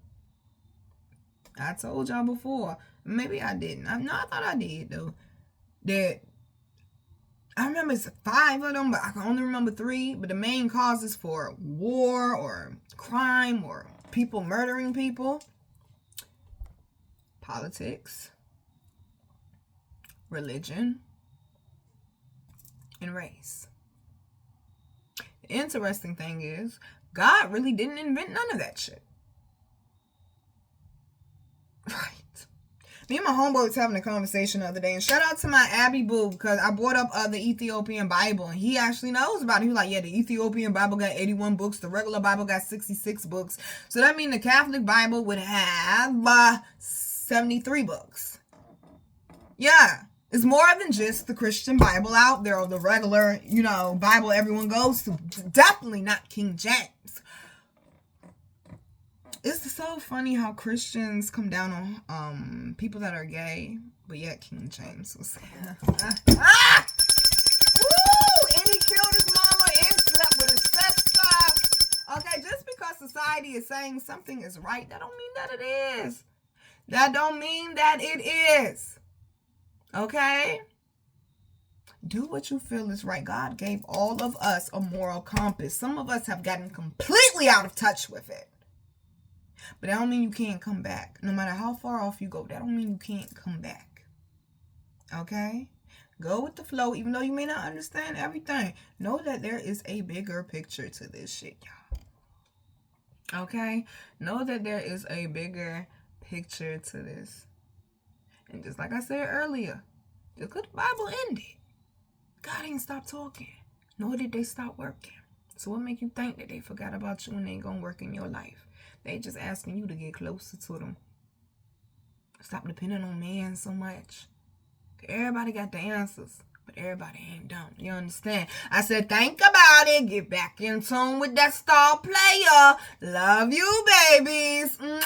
S1: I told y'all before. Maybe I didn't. I thought I did, though. That I remember it's 5 of them, but I can only remember 3. But the main causes for war or crime or people murdering people: politics, religion, and race. The interesting thing is, God really didn't invent none of that shit. Right. Me and my homeboy was having a conversation the other day, and shout out to my Abby boo, because I brought up the Ethiopian Bible, and he actually knows about it. He was like, yeah, the Ethiopian Bible got 81 books, the regular Bible got 66 books, so that means the Catholic Bible would have 73 books. Yeah, it's more than just the Christian Bible out there, or the regular, Bible everyone goes to. Definitely not King James. It's so funny how Christians come down on people that are gay, but yet King James was Woo! And he killed his mama and slept with his sister. Okay, just because society is saying something is right, that don't mean that it is. That don't mean that it is. Okay? Do what you feel is right. God gave all of us a moral compass. Some of us have gotten completely out of touch with it. But that don't mean you can't come back. No matter how far off you go, that don't mean you can't come back. Okay? Go with the flow, even though you may not understand everything. Know that there is a bigger picture to this shit, y'all. Okay? Know that there is a bigger picture to this. And just like I said earlier, just because the Bible ended, God ain't stopped talking. Nor did they stop working. So what make you think that they forgot about you and they ain't gonna work in your life? They just asking you to get closer to them. Stop depending on man so much. Everybody got the answers, but everybody ain't dumb. You understand? I said, think about it. Get back in tune with that star player. Love you, babies. Mwah.